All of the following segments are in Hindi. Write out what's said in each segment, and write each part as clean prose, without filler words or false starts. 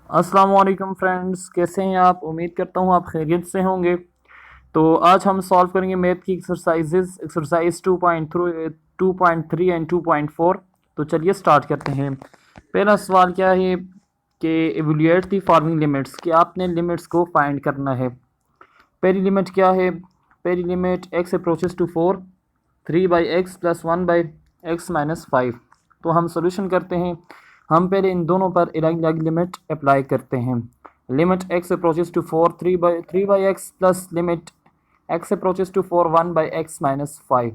अस्सलाम वालेकुम फ्रेंड्स, कैसे हैं आप? उम्मीद करता हूँ आप खैरियत से होंगे। तो आज हम सॉल्व करेंगे मैथ की एक्सरसाइज 2.3 एंड 2.4। तो चलिए स्टार्ट करते हैं। पहला सवाल क्या है कि एवेलुएट दी फॉलोइंग लिमिट्स, कि आपने लिमिट्स को फाइंड करना है। पहली लिमिट क्या है? पहली limit x approaches to 4, 3/x plus 1/x minus 5। तो हम सोल्यूशन करते हैं। हम पहले इन दोनों पर अलग अलग लिमिट अप्लाई करते हैं। Limit x approaches to 4 3/x plus limit x approaches to 4 1/x minus 5।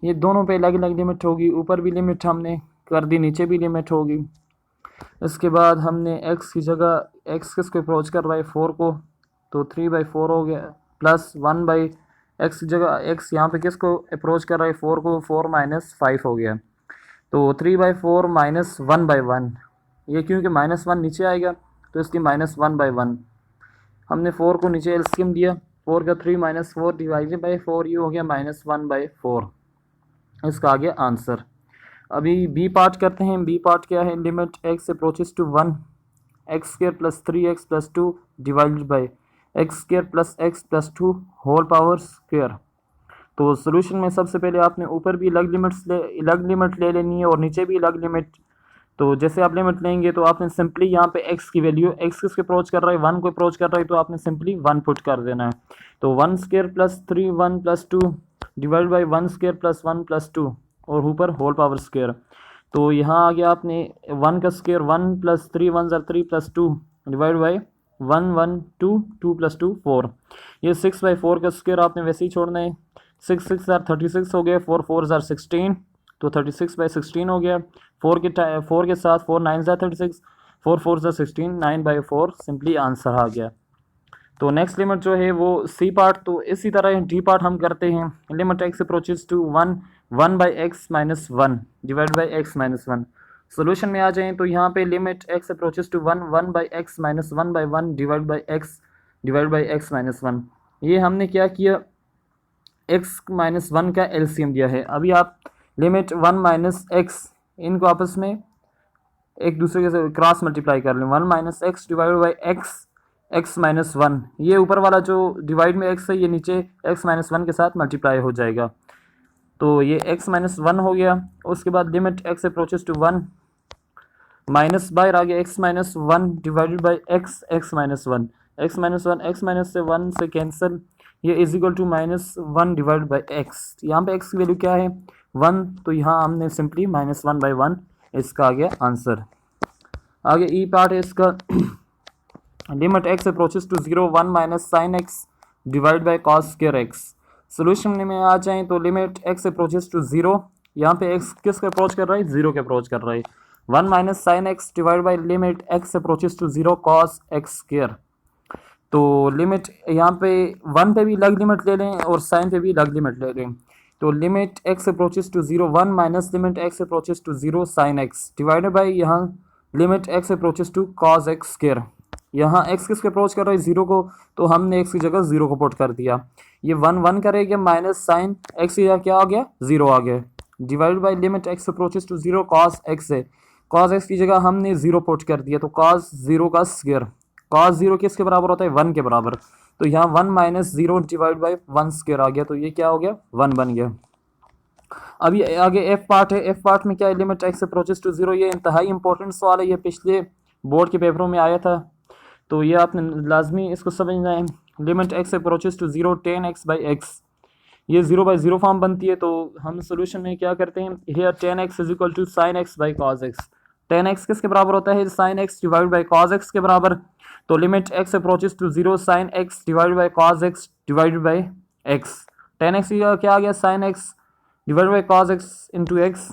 ये दोनों पे अलग अलग लिमिट होगी। ऊपर भी लिमिट हमने कर दी, नीचे भी लिमिट होगी। इसके बाद हमने x की जगह x किसको अप्रोच कर रहा है 4 को, तो 3/4 हो गया, प्लस 1/x की जगह x यहाँ पे किसको अप्रोच कर रहा है 4 को, 4 माइनस 5 हो गया। तो 3/4 माइनस 1/1, ये क्योंकि -1 नीचे आएगा तो इसलिए -1/1। हमने 4 को नीचे एलसीएम दिया, 4 का 3 माइनस 4 डिवाइडेड बाई 4, ये हो गया -1/4। इसका आ गया आंसर। अभी बी पार्ट करते हैं। बी पार्ट क्या है? Limit x approaches to 1 x square plus 3x plus 2 divided by x square plus x plus 2 whole power square. तो सोल्यूशन में सबसे पहले आपने ऊपर भी अलग लिमिट ले लेनी है और नीचे भी अलग लिमिट। तो जैसे आप लिमिट लेंगे तो आपने सिंपली यहाँ पे x की वैल्यू, x किसको अप्रोच कर रहा है 1 को अप्रोच कर रहा है, तो आपने सिंपली 1 पुट कर देना है। तो 1 square plus 3 1 plus 2 divide by 1 square plus 1 plus 2 और ऊपर होल पावर स्क्र। तो यहाँ आ गया आपने 1 का स्क्र 1 प्लस 3 1 ज़र 3 प्लस 2 डिवाइड बाई 1 1 2 2 प्लस 2 4। ये 6/4 का स्क्र आपने वैसे ही छोड़ना है। 6 6 ज़र 36 हो गया, 4 4 ज़र 16, तो 36/16 हो गया। 4 के साथ 4 9 ज़र 36, 4 4 ज़र 16, 9/4 सिंपली आंसर आ गया। तो नेक्स्ट लिमिट जो है वो सी पार्ट। तो इसी तरह डी पार्ट हम करते हैं। Limit x approaches to 1 1/x minus 1 divide by x minus 1। Solution में आ जाएं तो यहाँ पे limit x approaches to 1 1/x minus 1/1 divide by x minus 1। ये हमने क्या किया, x माइनस 1 का एलसीएम दिया है। अभी आप लिमिट 1 माइनस एक्स, इनको आपस में एक दूसरे के से क्रॉस मल्टीप्लाई कर लें। 1 minus x divide by x minus 1, ये ऊपर वाला जो डिवाइड में x है ये नीचे x माइनस 1 के साथ मल्टीप्लाई हो जाएगा। तो ये x माइनस 1 हो गया। उसके बाद limit x approaches to 1 minus बाहर आ गया x minus 1 divided by x minus 1। x minus से 1 से कैंसिल, ये is equal to -1 divide by x। यहाँ पे x की वैल्यू क्या है 1, तो यहाँ हमने सिंपली -1/1 इसका आ गया आंसर। आगे ई पार्ट है इसका। Limit x approaches to 0 1 minus sine x divide by cos square x. Solution में आ जाएं तो लिमिट x अप्रोचेस टू 0, यहाँ पे x किसके अप्रोच कर रहा है 0 के अप्रोच कर रहा है। 1 minus sine x divide by limit x approaches to 0 cos x square. तो लिमिट यहाँ पे 1 पे भी अलग लिमिट ले लें और साइन पे भी अलग लिमिट ले लें। तो limit x approaches to 0 1 minus limit x approaches to 0 sine x divided by यहाँ limit x approaches to cos x square. यहाँ x किसके अप्रोच कर रहा है 0 को, तो हमने x की जगह 0 को पुट कर दिया। ये 1 1 करेंगे, माइनस साइन x की जगह क्या आ गया 0 आ गया, divide by limit x approaches to 0 cos x है। कॉस एक्स की जगह हमने 0 पुट कर दिया, तो कॉस 0 का स्क्वायर। कॉस 0 किसके बराबर होता है 1 के बराबर, तो यहाँ 1 माइनस 0 डिवाइड बाई 1 स्क्वायर आ गया, तो ये क्या हो गया 1 बन गया। अभी आगे एफ पार्ट है। एफ पार्ट में क्या है, लिमिट एक्स अप्रोचेस टू 0। ये इंतहाई इंपॉर्टेंट सवाल है, ये पिछले बोर्ड के पेपरों में आया था, तो ये आपने लाजमी इसको समझना है। Limit x approaches to 0 10x by x, ये 0/0 फॉर्म बनती है। तो हम सोल्यूशन में क्या करते हैं, here 10x is equal to sine x by cos x. 10x किसके बराबर होता है sine x divide by cos x के बराबर। तो limit x approaches to 0 sine x divide by cos x divide by x. 10x क्या आ गया sine x divide by cos x into x.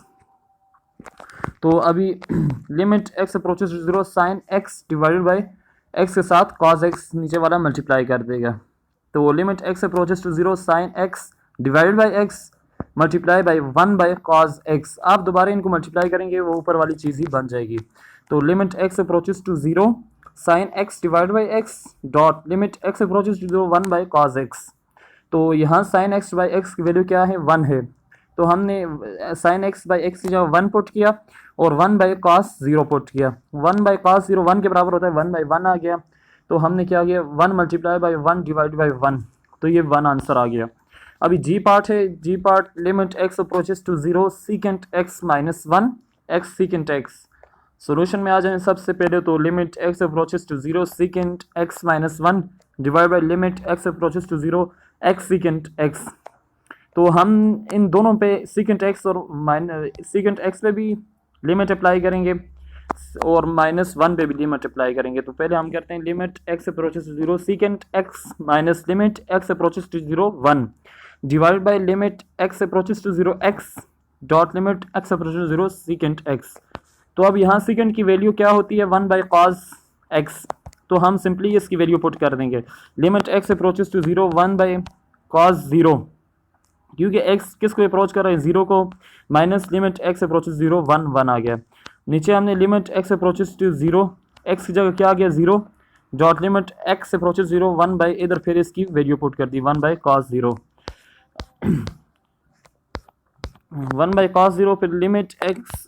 तो अभी limit x approaches to 0 sine x divided by x के साथ कॉस एक्स नीचे वाला मल्टीप्लाई कर देगा। तो limit x approaches to 0 sine x divided by x multiply by 1 by cos x. आप दोबारा इनको मल्टीप्लाई करेंगे वो ऊपर वाली चीज़ ही बन जाएगी। तो limit x approaches to 0 sine x divide by x dot limit x approaches to 0 1 by cos x. तो यहाँ साइन एक्स बाई एक्स की वैल्यू क्या है 1 है, तो हमने साइन एक्स बाई एक्स की जगह 1 पुट किया और 1 बाई कॉस 0 पुट किया। 1 बाई कॉस 0 1 के बराबर होता है, 1 बाई 1 आ गया। तो हमने क्या किया 1 मल्टीप्लाई बाई 1 डिवाइड बाई 1, तो ये 1 आंसर आ गया। अभी जी पार्ट है, G part limit x approaches to 0 secant x minus 1 x secant x. Solution में आ जाए सबसे पहले तो limit x approaches to 0 secant x minus 1 divide by limit x approaches to 0 x secant x. तो हम इन दोनों पे सीकेंट एक्स और सीकेंट एक्स पे भी लिमिट अप्लाई करेंगे और -1 पे भी लिमिट अप्लाई करेंगे। तो पहले हम करते हैं limit x approaches to 0 secant x minus limit x approaches to 0 1 divide by limit x approaches to 0 x dot limit x approaches to 0 secant x. तो अब यहाँ सीकेंट की वैल्यू क्या होती है 1 बाई कॉस एक्स, तो हम सिंपली इसकी वैल्यू पुट कर देंगे limit x approaches to 0 1 by cos 0, क्योंकि x किसको अप्रोच कर रहा है 0 को, माइनस लिमिट x अप्रोचेस 0 1 1 आ गया। नीचे हमने limit x approaches to 0 x की जगह क्या आ गया 0 dot limit x approaches 0 1 by इधर फिर इसकी वैल्यू पुट कर दी 1 बाई कॉस 0 1 बाई कॉस 0 फिर limit x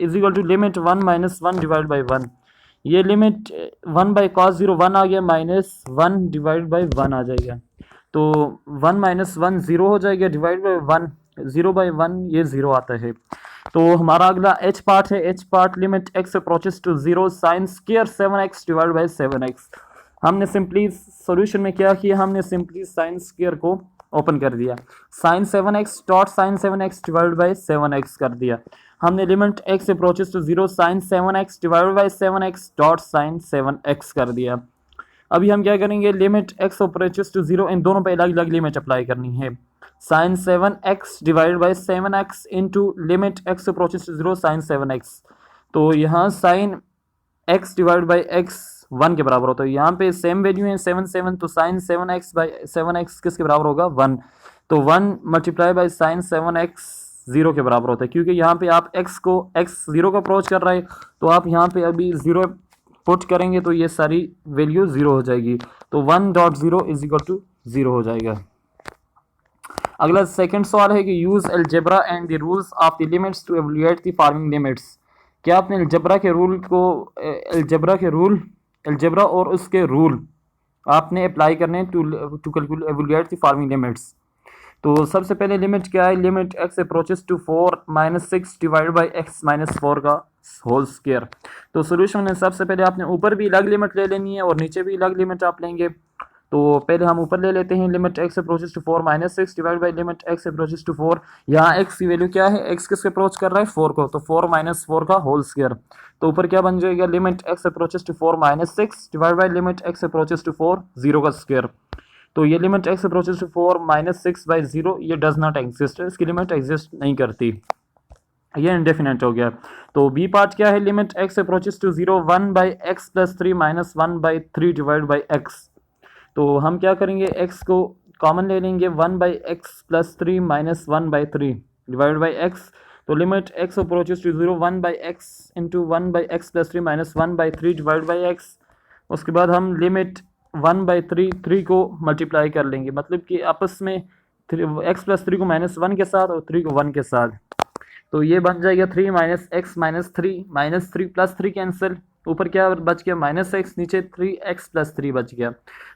is equal to limit 1 minus 1 divide by 1। ये लिमिट 1 बाई कॉस 0 1 आ गया माइनस 1 डिवाइड बाई 1 आ जाएगा। तो 1 माइनस 1 0 हो जाएगा डिवाइड बाई 1 0 बाई 1 ये 0 आता है। तो हमारा अगला एच पार्ट है, H part limit x approaches to 0 sine square 7x divide by 7x। हमने सिंपली सॉल्यूशन में क्या किया, हमने सिंपली साइन स्क्वायर को ओपन कर दिया, sine 7x dot sine 7x divide by 7x कर दिया। हमने limit x approaches to 0 sine 7x divide by 7x dot sine 7x कर दिया। अभी हम क्या करेंगे लिमिट x अप्रोचेस टू 0 इन दोनों पे अलग अलग लिमिट अप्लाई करनी है, sine 7x divide by 7x into limit x approaches to 0 sine 7x। तो यहाँ sine x divide by x 1 के बराबर होता है, यहाँ पे सेम वैल्यू है 7 7, तो साइन 7x बाई 7x किसके बराबर होगा 1, तो 1 मल्टीप्लाई बाई साइन 7x 0 के बराबर होता है, क्योंकि यहाँ पे आप x को x 0 को अप्रोच कर रहा है, तो आप यहाँ पे अभी 0 पुट करेंगे तो ये सारी वैल्यू 0 हो जाएगी, तो 1 डॉट 0 इज इक्वल टू 0 हो जाएगा। अगला सेकंड सवाल है कि use algebra and the rules of the limits to evaluate the following limits. क्या आपने अलजेब्रा के रूल को अलजेब्रा और उसके रूल आपने अप्लाई करने to calculate evaluate the following limits. तो सबसे पहले लिमिट क्या है, limit x approaches to 4 minus 6 divide by x minus 4 का होल स्क्वायर। तो सोल्यूशन में सबसे पहले आपने ऊपर भी अलग लिमिट ले लेनी है और नीचे भी अलग लिमिट आप लेंगे। तो पहले हम ऊपर ले लेते हैं limit x approaches to 4 minus 6 divide by limit x approaches to 4। यहाँ x की वैल्यू क्या है, x किसके अप्रोच कर रहा है 4 को, तो 4 माइनस 4 का होल स्क्वायर। तो ऊपर क्या बन जाएगा limit x approaches to 4 minus 6 divide by limit x approaches to 4 0 का स्क्वायर। तो ये limit x approaches to 4 minus 6 by 0 ये डज नॉट एग्जिस्ट, इसकी लिमिट एग्जिस्ट नहीं करती, ये इंडेफिनेट हो गया। तो बी पार्ट क्या है, limit x approaches to 0 1 by x plus 3 minus 1 by 3 divide by x। तो हम क्या करेंगे x को कॉमन ले लेंगे 1 by x plus 3 minus 1 by 3 divide by x। तो limit x approaches to 0 1 by x into 1 by x plus 3 minus 1 by 3 divide by x। उसके बाद हम लिमिट 1 बाई 3 को मल्टीप्लाई कर लेंगे, मतलब कि आपस में x प्लस 3 को -1 के साथ और 3 को 1 के साथ। तो ये बन जाएगा 3 minus x minus 3 plus 3 cancel, ऊपर क्या बच गया माइनस एक्स, नीचे 3x प्लस 3 बच गया।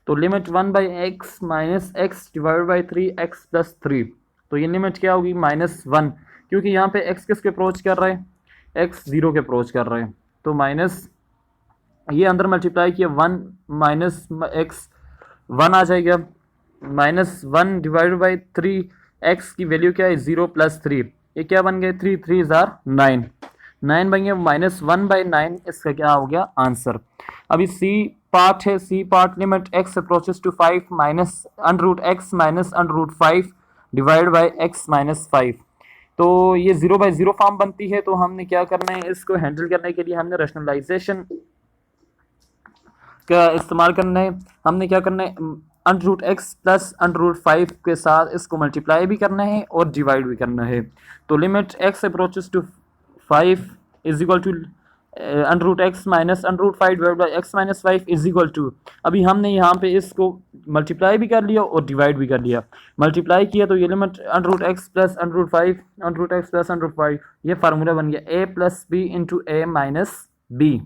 तो limit 1 by x minus x divide by 3x plus 3। तो ये लिमिट क्या होगी -1, क्योंकि यहाँ पे x किसके अप्रोच कर रहा है x 0 के अप्रोच कर रहा है। तो माइनस ये अंदर मल्टीप्लाई किया 1 माइनस एक्स 1 आ जाएगा, -1 डिवाइड बाई 3x की वैल्यू क्या है 0 प्लस 3, ये क्या बन गए 3 3 जार 9 9 बन गया -1 बाई 9, इसका क्या हो गया आंसर। अभी सी पार्ट है, C part limit x approaches to 5 minus under x minus under 5 divide by x minus 5। तो ये 0 बाई 0 फॉर्म बनती है, तो हमने क्या करना है, इसको हैंडल करने के लिए हमने रैशनलाइजेशन का इस्तेमाल करना है। हमने क्या करना है अंडर x प्लस अंडर 5 के साथ इसको मल्टीप्लाई भी करना है और डिवाइड भी करना है। तो limit x approaches to 5 is equal to under root x minus under root 5 divide by x minus 5 is equal to, अभी हमने यहाँ पे इसको मल्टीप्लाई भी कर लिया और डिवाइड भी कर लिया। मल्टीप्लाई किया तो ये limit under root x plus under root 5 under root x plus under root 5, ये फार्मूला बन गया a plus B into A minus B,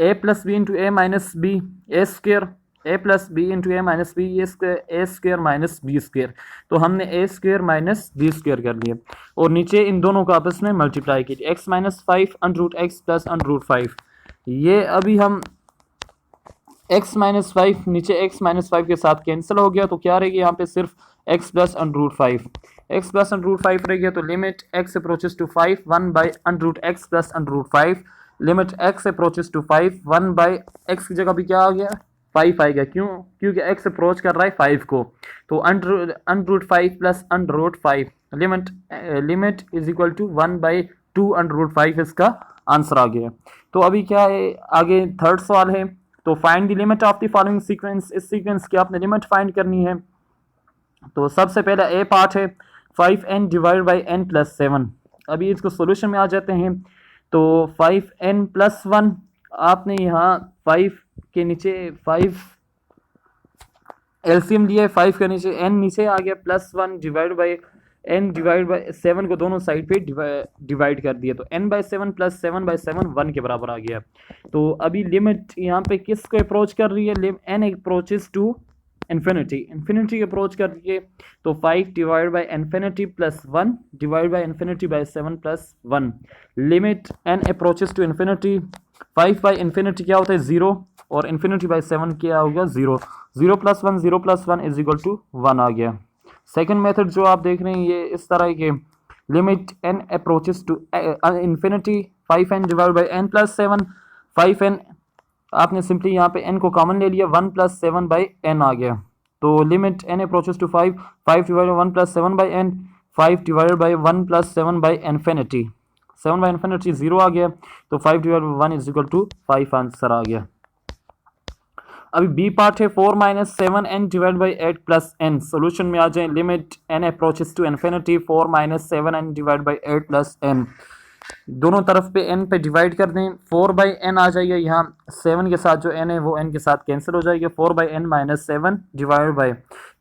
a plus B into A minus B, A square a plus B into A minus B, ये A square minus B square, तो हमने A square minus B square कर लिया और नीचे इन दोनों को आपस में मल्टीप्लाई कीजिए, x minus 5 under root x plus under root 5, ये अभी हम x माइनस 5 नीचे x माइनस 5 के साथ कैंसिल हो गया, तो क्या रहेगी यहाँ पे सिर्फ x plus under root 5, x plus under root 5 रह गया, तो limit x approaches to 5 1 by under root x plus under root 5, limit x approaches to 5 1 by x की जगह भी क्या आ गया 5 आएगा, क्यों, क्योंकि x अप्रोच कर रहा है 5 को, तो under root 5 plus under root 5, limit is equal to 1 by 2 under root 5 इसका आंसर आ गया। तो अभी क्या है, आगे थर्ड सवाल है, तो find the limit of the following sequence, इस सीक्वेंस की आपने लिमिट फाइंड करनी है। तो सबसे पहला ए पार्ट है 5n divide by n plus 7, अभी इसको सोल्यूशन में आ जाते हैं। तो 5n प्लस 1, आपने यहाँ 5 के नीचे 5 एलसीएम लिया है, 5 के नीचे n नीचे आ गया, plus 1 divide by n divide by 7 को दोनों साइड पे डिवाइड कर दिया, तो n बाई 7 प्लस 7 बाई 7 1 के बराबर आ गया। तो अभी लिमिट यहाँ पे किसको अप्रोच कर रही है, n approaches to infinity, infinity approach कर रही है, तो 5 divide by infinity plus 1 divide by infinity by 7 plus 1, limit n approaches to infinity, 5 by infinity क्या होता है 0 और इन्फिनिटी बाई 7 क्या होगा 0, 0 plus 1 0 plus 1 is equal to 1 आ गया। सेकेंड मेथड जो आप देख रहे हैं ये इस तरह के, limit n approaches to infinity 5n divide by n plus 7, 5n आपने सिंपली यहाँ पे n को कॉमन ले लिया, 1 प्लस 7 बाई n आ गया, तो limit n approaches to 5 divide by 1 plus 7 by n, 5 divide by 1 plus 7 by infinity, 7 by infinity 0 आ गया, तो 5 divide by 1 is equal to 5 answer आ गया। अभी बी पार्ट है 4 minus 7n divide by 8 plus n, solution में आ जाए, limit n approaches to infinity 4 minus 7n divide by 8 plus n, दोनों तरफ पे n पे डिवाइड कर दें, 4 बाई n आ जाएगा, यहाँ 7 के साथ जो n है वो n के साथ कैंसिल हो जाएगा, 4 by n minus 7 divide by,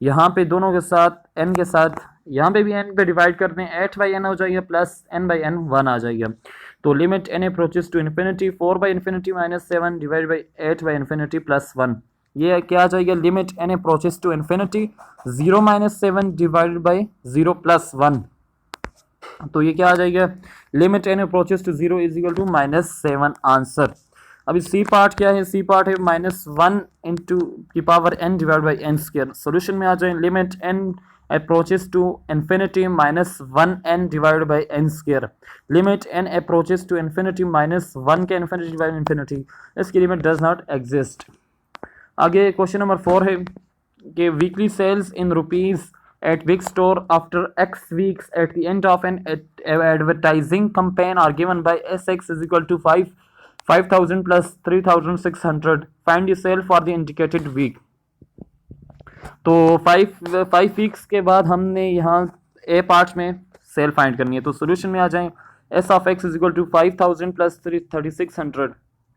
यहाँ पे दोनों के साथ n के साथ यहाँ पे भी n पे डिवाइड कर दें, 8 बाई n हो जाएगा प्लस n बाई n 1 आ जाएगा, तो limit n approaches to infinity 4 by infinity minus 7 divide by 8 by infinity plus 1, ये क्या आ जाएगा, limit n approaches to infinity 0 minus 7 divide by 0 plus 1, तो ये क्या आ जाएगा, limit n approaches to 0 is equal to minus 7 answer. अभी सी पार्ट क्या है, सी पार्ट है माइनस 1 इंटू की power n divide by n square, solution में आ जाए, limit n approaches to infinity minus 1n divide by n square, limit n approaches to infinity minus 1 के इन्फिनिटी डिवाइड इन्फिनिटी, इसकी लिमिट डज नॉट एग्जिस्ट। आगे क्वेश्चन नंबर 4 है कि weekly sales in rupees at big store after x weeks at the end of an advertising campaign are given by sx is equal to 5000 plus 3600, find the sale for the indicated week। तो 5 वीक्स के बाद हमने यहाँ ए पार्ट में सेल फाइंड करनी है, तो सोल्यूशन में आ जाएं, s of x is equal to 5000 plus 3600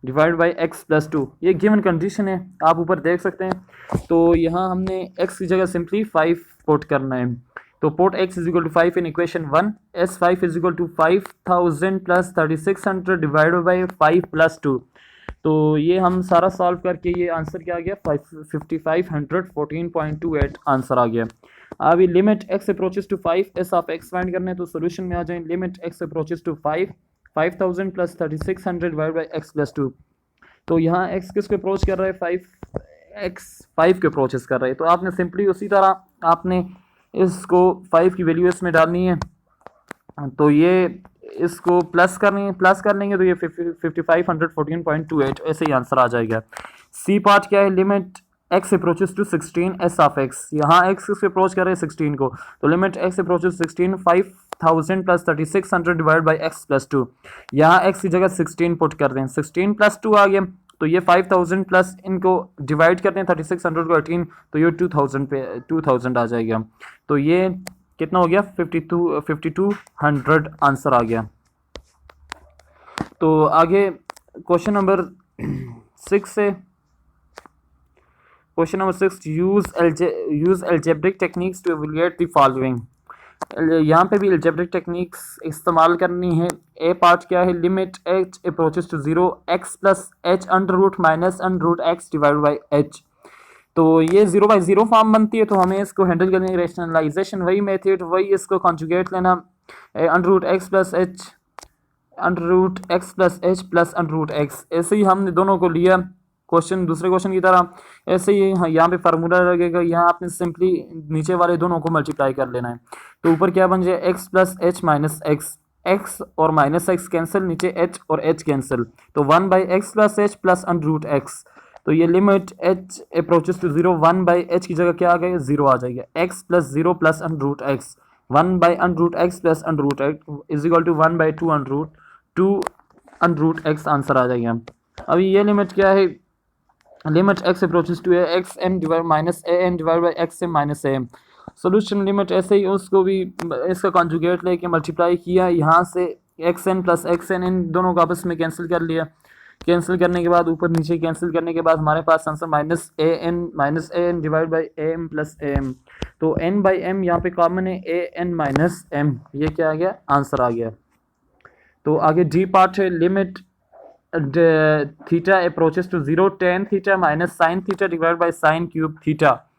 divide by x plus 2, ये गिवन कंडीशन है, आप ऊपर देख सकते हैं। तो यहाँ हमने x की जगह सिंपली 5 पुट करना है, तो put x is equal to 5 in equation 1, s5 is equal to 5000 plus 3600 divide by 5 plus 2, तो ये हम सारा सॉल्व करके ये आंसर क्या आ गया 5514.28 आंसर आ गया। अभी limit x approaches to 5 s of x find करने, तो सोल्यूशन में आ जाए, limit x approaches to 5000 plus 3600 divide by x plus 2, तो यहाँ x किसको अप्रोच कर रहा है 5 के अप्रोचेस कर रहा है, तो आपने सिंपली उसी तरह आपने इसको 5 की वैल्यू इसमें डालनी है, तो ये इसको प्लस कर लेंगे तो ये 5514.28 ऐसे ही आंसर आ जाएगा। सी पार्ट क्या है, limit x approaches to 16 s of x, यहाँ x किसको अप्रोच कर रहे हैं 16 को, तो limit x approaches 16 5000 plus 3600 divide by x plus 2, यहाँ x की जगह 16 पुट कर दें, 16 प्लस 2 आ गया, तो ये 5000 प्लस इनको डिवाइड करते हैं 3600 को 18, तो ये 2000 आ जाएगा, तो ये कितना हो गया 5200 आंसर आ गया। तो आगे क्वेश्चन नंबर 6 से, question number 6, use algebraic techniques to evaluate the following. यहाँ पे भी एल्जेब्रिक टेक्निक्स इस्तेमाल करनी है। ए पार्ट क्या है, limit H approaches to 0 x plus H under root minus under root x divide by H. तो ये 0/0 फॉर्म बनती है, तो हमें इसको हैंडल करने की रेशनलाइजेशन वही मेथड, वही इसको कॉन्जुगेट लेना, under root x plus H under root x plus H plus under root x. ऐसे ही हमने दोनों को लिया क्वेश्चन, दूसरे क्वेश्चन की तरह। ऐसे ही यहाँ पे फार्मूला लगेगा, यहाँ आपने सिंपली नीचे वाले दोनों को मल्टीप्लाई कर लेना है। तो ऊपर क्या बन जाए, x plus H minus x, x और माइनस एक्स कैंसिल, नीचे एच और एच कैंसिल, तो 1/x plus H plus under root x. तो ये limit H approaches to 0, 1/h की जगह क्या आ गया, 0 आ जाएगा, x plus 0 plus under root x, 1/√x plus under root x is equal to 1/2 under root x answer आ जाएगा। अभी ये लिमिट क्या है, limit x approaches to x n divide minus a n divide by x m minus a m. Solution limit ऐसे ही उसको भी इसका कॉन्जुगेट लेके मल्टीप्लाई किया, यहाँ से x n plus x n इन दोनों को आपस में कैंसिल कर लिया। कैंसिल करने के बाद ऊपर नीचे कैंसिल करने के बाद हमारे पास answer minus a n divide by a m plus a m. तो एन बाई एम यहाँ पे कॉमन है, ए एन माइनस एम, ये क्या आ गया, आंसर आ गया। तो आगे डी पार्ट है, limit theta approaches to 0 tan theta minus sine theta divide by sine cube theta.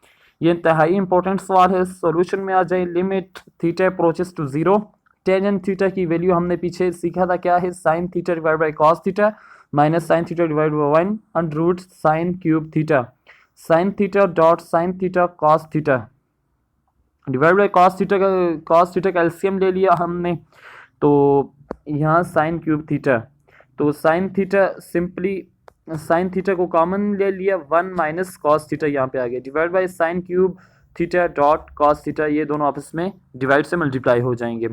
ये इंतहाई इंपॉर्टेंट सवाल है, सॉल्यूशन में आ जाए। Limit theta approaches to 0, tan theta की वैल्यू हमने पीछे सीखा था क्या है, sine theta divide by cos theta minus sine theta divide by 1 under root sine cube theta, sine theta dot sine theta cos theta divide by cos theta का एलसीएम ले लिया हमने, तो यहाँ साइन क्यूब थीटा, तो sine theta simply sine theta को कॉमन ले लिया, 1 माइनस कॉस थीटा यहाँ पे आ गया, divide by sine cube theta dot cos theta, ये दोनों आपस में डिवाइड से मल्टीप्लाई हो जाएंगे।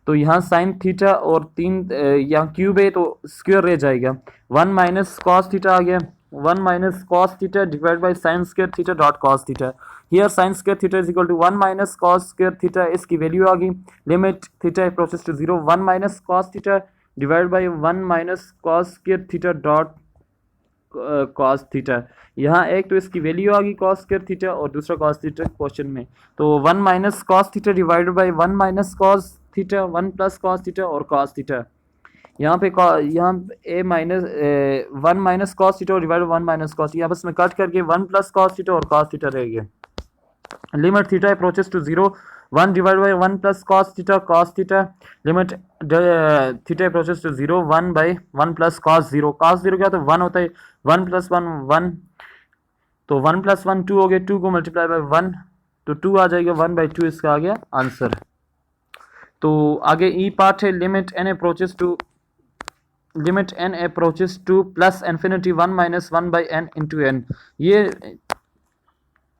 तो यहाँ साइन थीटा और 3 यहाँ क्यूब है तो स्क्वायर रह जाएगा, 1 माइनस कॉस थीटा आ गया, 1 minus cos theta divide by sine square theta dot cos theta. Here sine square theta is equal to 1 minus cos square theta, इसकी वैल्यू आ गई। Limit theta approaches to 0, 1 minus cos theta divide by 1 minus cos square theta dot cos theta. यहाँ एक तो इसकी वैल्यू आ गई कॉस स्क्वायर थीटा और दूसरा कॉस थीटा क्वेश्चन में, तो 1 minus cos theta divide by 1 minus cos theta, 1 plus cos theta और कॉस थीटा। यहाँ पे यहाँ a minus 1 minus cos theta और डिवाइड 1 माइनस कॉस, यहाँ बस में कट करके 1 प्लस कॉस थीटा और कॉस थीटा रह गया। Limit theta approaches to 0, 1 divide by 1 plus cos theta cos theta. Limit theta approaches to 0, 1 by 1 plus cos 0, cos 0 क्या तो 1 होता है, 1 प्लस 1 1, तो 1 प्लस 1 2 हो गया, 2 को मल्टीप्लाई बाई 1 तो 2 आ जाएगा, 1/2 इसका आ गया आंसर। तो आगे ई पार्ट है, limit N approaches to plus infinity 1 minus 1 by N into N. ये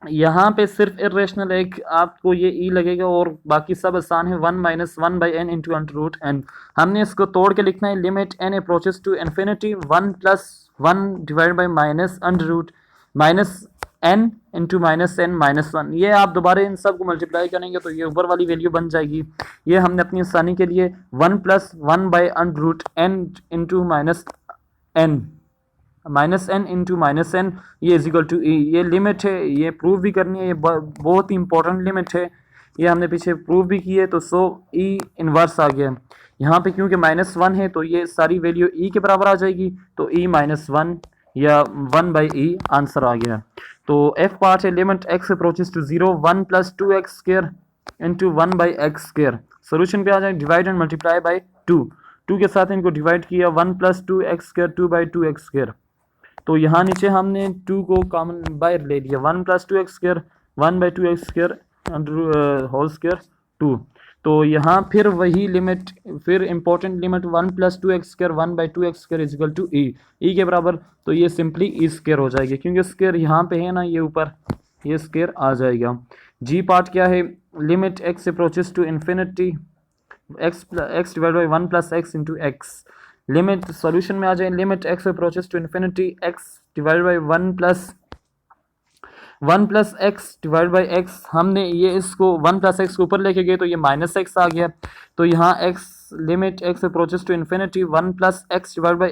यहाँ पे सिर्फ इरेशनल एक आपको ये ई लगेगा और बाकी सब आसान है, 1 minus 1 by N into under root N. हमने इसको तोड़ के लिखना है, limit N approaches to infinity 1 plus 1 divide by minus under root minus N into minus N minus 1। ये आप दोबारा इन सब को मल्टीप्लाई करेंगे तो ये ऊपर वाली वैल्यू बन जाएगी। ये हमने अपनी आसानी के लिए 1 plus 1 by under root N into minus N into minus N, ये इज इक्वल टू ई। ये लिमिट है, ये प्रूव भी करनी है, ये बहुत ही इंपॉर्टेंट लिमिट है, ये हमने पीछे प्रूव भी की है। तो सो ई इन्वर्स आ गया यहाँ पे, क्योंकि -1 है तो ये सारी वैल्यू ई के बराबर आ जाएगी, तो ई -1 या 1 बाई ई आंसर आ गया। तो एफ पार्ट है, limit x approaches to 0, 1 plus 2x square into 1 by x square. Solution पे आ जाए, डिवाइड एंड मल्टीप्लाई बाई 2 के साथ इनको डिवाइड किया, 1 plus 2x square 2/2x square. तो यहाँ नीचे हमने 2 को कॉमन बाहर ले लिया, 1 plus 2x square 1/2x square whole square 2। तो यहाँ फिर वही लिमिट, फिर important limit 1 plus 2x square 1/2x square is equal to e के बराबर। तो ये सिंपली ई स्क्वायर हो जाएगी, क्योंकि स्क्वायर यहाँ पे है ना, ये ऊपर ये स्क्वायर आ जाएगा। जी पार्ट क्या है, limit x approaches to infinity x divide by 1 plus x into x. Limit solution में आ जाए, limit x approaches to infinity x divide by 1 plus x divide by x. हमने ये इसको 1 प्लस एक्स को ऊपर लेके गए तो ये -x आ गया, तो यहाँ x limit x approaches to infinity 1 plus x divide by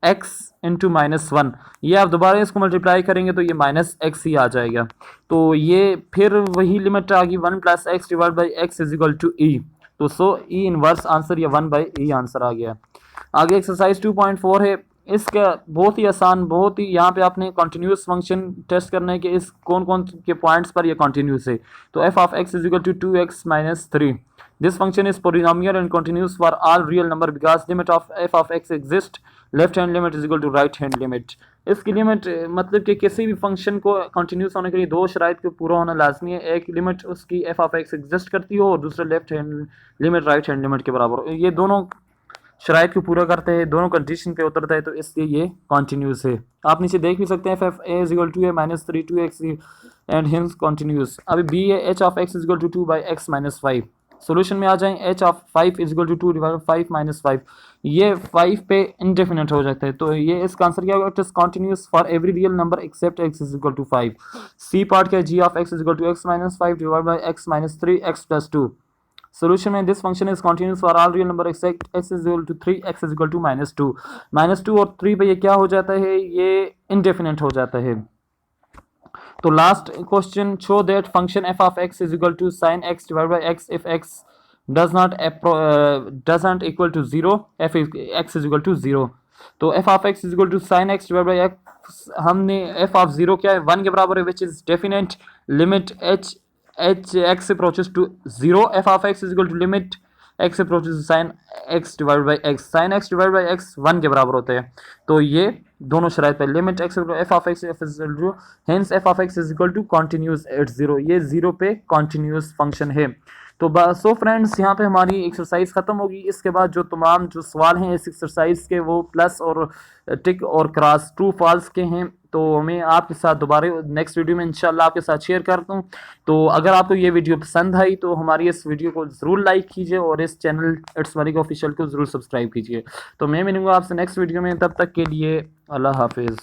x into -1, ये आप दोबारा इसको मल्टीप्लाई करेंगे तो ये -x ही आ जाएगा। तो ये फिर वही लिमिट आ गई 1 plus x divide by x is equal to e. तो सो ई इनवर्स आंसर या 1/e आंसर आ गया। आगे एक्सरसाइज 2.4 है। इसका बहुत ही आसान, बहुत ही, यहाँ पे आपने कंटिन्यूस फंक्शन टेस्ट करना है कि इस कौन कौन के पॉइंट्स पर ये कंटिन्यूस है। तो f of x is equal to 2x minus 3। This function is polynomial and continuous for all real number because limit of f of x exist, left hand limit is equal to right hand limit. इसकी लिमिट मतलब कि किसी भी फंक्शन को कंटिन्यूस होने के लिए दो शराइत को पूरा होना लाजमी है। एक लिमिट उसकी f ऑफ x एग्जिस्ट करती हो और दूसरा left hand limit right hand limit के बराबर हो। ये दोनों शराइत को पूरा करते हैं, दोनों कंडीशन पे उतरता है, तो इसलिए ये कॉन्टीन्यूस है। आप नीचे देख भी सकते हैं f of a is equal to a minus 3 2x and hence continuous. अभी b है h of x is equal to 2 by x minus 5। Solution में आ जाएं h of 5 is equal to 2 divide 5 minus 5, ये 5 पे इंडेफिनिट हो जाता है। तो ये इसका आंसर क्या होगा? It is continuous for every real number except x is equal to 5। C part क्या है? g of x is equal to x minus 5 divide by x minus 3 x plus 2। Solution में this function is continuous for all real number except x is equal to 3 x is equal to -2। -2 और 3 पे ये क्या हो जाता है? ये इंडेफिनिट हो जाता है। तो last question, show that function f of x is equal to sin x divide by x if x doesn't equal to 0, f x is equal to 0। तो f of x is equal to sin x divide by x, हमने f ऑफ 0 क्या है? 1 के बराबर है, which is definite limit h x approaches to 0, f of x is equal to limit x approaches to sin x divided by x, sin x divided by x 1 के बराबर होते हैं। तो ये दोनों शराइत पे limit x f of x is equal to, hence f of x is equal to continuous at 0, ये 0 पे continuous फंक्शन है। तो बस सो फ्रेंड्स, यहाँ पे हमारी एक्सरसाइज ख़त्म होगी। इसके बाद जो तमाम जो सवाल हैं इस एक्सरसाइज के, वो प्लस और टिक और क्रॉस ट्रू फॉल्स के हैं। तो मैं आपके साथ दोबारा नेक्स्ट वीडियो में इंशाल्लाह आपके साथ शेयर करता हूँ। तो अगर आपको ये वीडियो पसंद आई तो हमारी इस वीडियो को ज़रूर लाइक कीजिए और इस चैनल इट्स मलिक ऑफिशियल को ज़रूर सब्सक्राइब कीजिए। तो मैं मिलूँगा आपसे नेक्स्ट वीडियो में, तब तक के लिए अल्लाह हाफिज़।